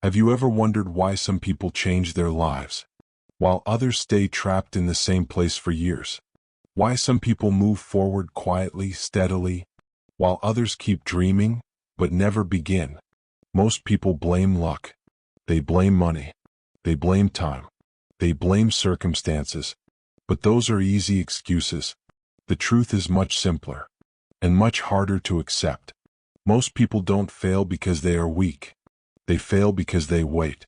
Have you ever wondered why some people change their lives, while others stay trapped in the same place for years? Why some people move forward quietly, steadily, while others keep dreaming, but never begin? Most people blame luck. They blame money. They blame time. They blame circumstances. But those are easy excuses. The truth is much simpler and much harder to accept. Most people don't fail because they are weak. They fail because they wait.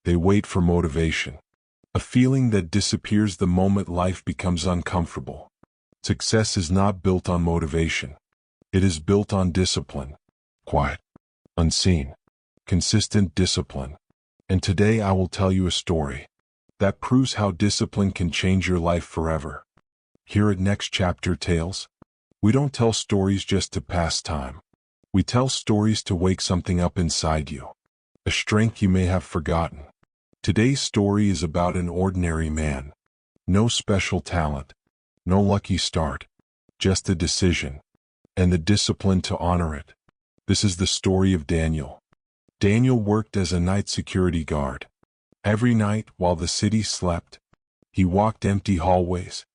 They wait for motivation, a feeling that disappears the moment life becomes uncomfortable. Success is not built on motivation. It is built on discipline. Quiet, unseen, consistent discipline. And today I will tell you a story that proves how discipline can change your life forever. Here at Next Chapter Tales, we don't tell stories just to pass time. We tell stories to wake something up inside you, a strength you may have forgotten. Today's story is about an ordinary man. No special talent, no lucky start, just a decision, and the discipline to honor it. This is the story of Daniel. Daniel worked as a night security guard. Every night while the city slept, he walked empty hallways,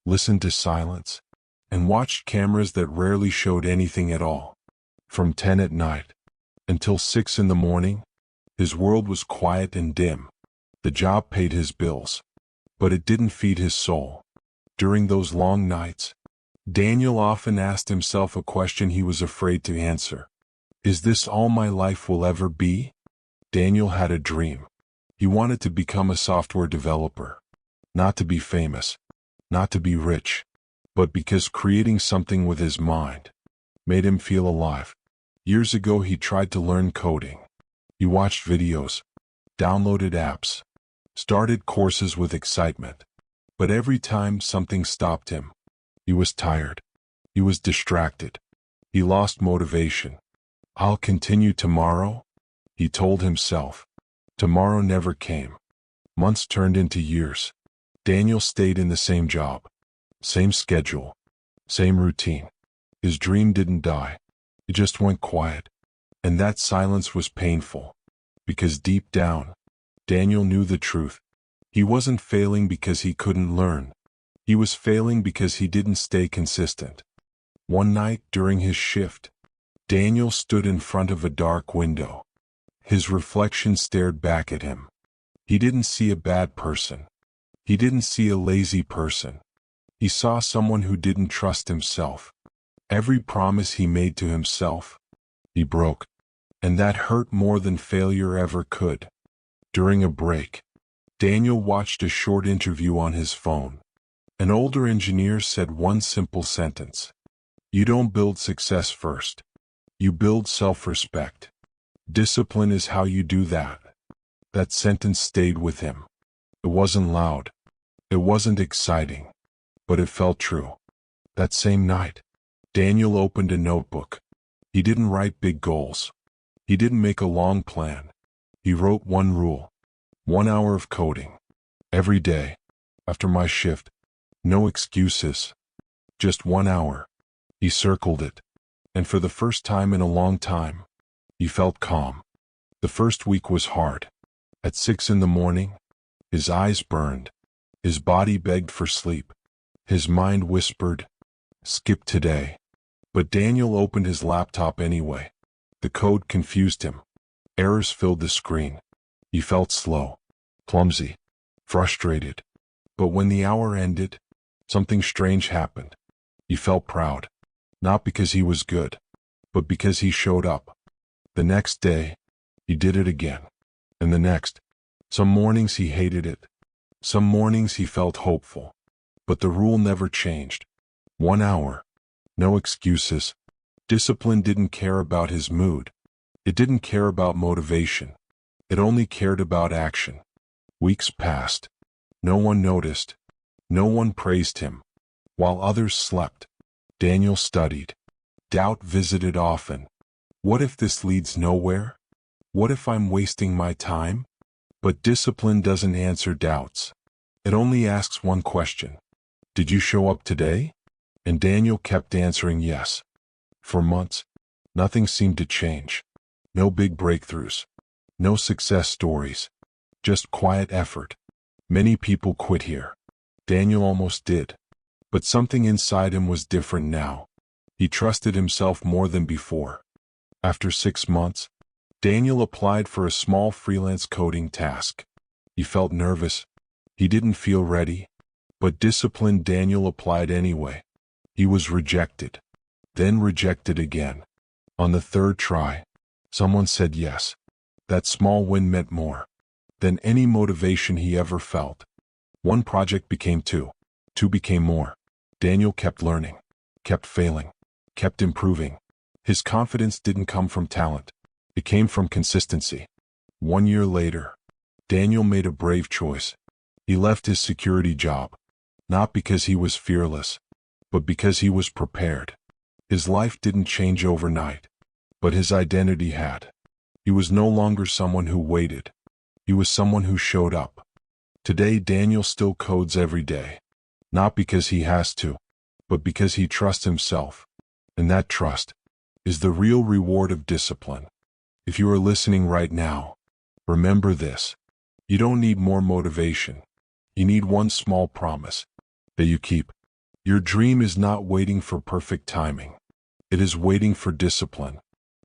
listened to silence, and watched cameras that rarely showed anything at all. From 10 at night until 6 in the morning, his world was quiet and dim. The job paid his bills, but it didn't feed his soul. During those long nights, Daniel often asked himself a question he was afraid to answer. Is this all my life will ever be? Daniel had a dream. He wanted to become a software developer, not to be famous, not to be rich, but because creating something with his mind made him feel alive. Years ago he tried to learn coding. He watched videos, downloaded apps, started courses with excitement. But every time something stopped him, he was tired. He was distracted. He lost motivation. I'll continue tomorrow, he told himself. Tomorrow never came. Months turned into years. Daniel stayed in the same job, same schedule, same routine. His dream didn't die. It just went quiet. And that silence was painful, because deep down, Daniel knew the truth. He wasn't failing because he couldn't learn. He was failing because he didn't stay consistent. One night during his shift, Daniel stood in front of a dark window. His reflection stared back at him. He didn't see a bad person. He didn't see a lazy person. He saw someone who didn't trust himself. Every promise he made to himself, he broke. And that hurt more than failure ever could. During a break, Daniel watched a short interview on his phone. An older engineer said one simple sentence. You don't build success first. You build self-respect. Discipline is how you do that. That sentence stayed with him. It wasn't loud. It wasn't exciting. But it felt true. That same night, Daniel opened a notebook. He didn't write big goals. He didn't make a long plan. He wrote one rule. 1 hour of coding. Every day. After my shift. No excuses. Just 1 hour. He circled it. And for the first time in a long time, he felt calm. The first week was hard. At 6 in the morning, his eyes burned. His body begged for sleep. His mind whispered, skip today. But Daniel opened his laptop anyway. The code confused him. Errors filled the screen. He felt slow, clumsy, frustrated. But when the hour ended, something strange happened. He felt proud, not because he was good, but because he showed up. The next day, he did it again. And the next. Some mornings he hated it. Some mornings he felt hopeful. But the rule never changed. 1 hour. No excuses. Discipline didn't care about his mood. It didn't care about motivation. It only cared about action. Weeks passed. No one noticed. No one praised him. While others slept, Daniel studied. Doubt visited often. What if this leads nowhere? What if I'm wasting my time? But discipline doesn't answer doubts. It only asks one question. Did you show up today? And Daniel kept answering yes. For months, nothing seemed to change. No big breakthroughs. No success stories. Just quiet effort. Many people quit here. Daniel almost did. But something inside him was different now. He trusted himself more than before. After 6 months, Daniel applied for a small freelance coding task. He felt nervous. He didn't feel ready. But disciplined Daniel applied anyway. He was rejected. Then rejected again. On the third try, someone said yes. That small win meant more than any motivation he ever felt. One project became two. Two became more. Daniel kept learning, kept failing, kept improving. His confidence didn't come from talent. It came from consistency. 1 year later, Daniel made a brave choice. He left his security job, not because he was fearless, but because he was prepared. His life didn't change overnight, but his identity had. He was no longer someone who waited. He was someone who showed up. Today, Daniel still codes every day, not because he has to, but because he trusts himself. And that trust is the real reward of discipline. If you are listening right now, remember this. You don't need more motivation. You need one small promise that you keep. Your dream is not waiting for perfect timing. It is waiting for discipline.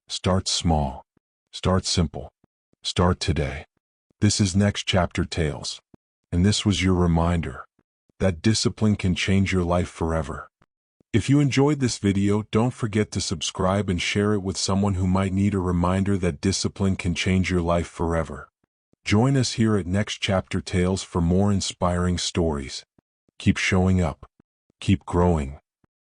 Start small. Start simple. Start today. This is Next Chapter Tales. And this was your reminder that discipline can change your life forever. If you enjoyed this video, don't forget to subscribe and share it with someone who might need a reminder that discipline can change your life forever. Join us here at Next Chapter Tales for more inspiring stories. Keep showing up. Keep growing.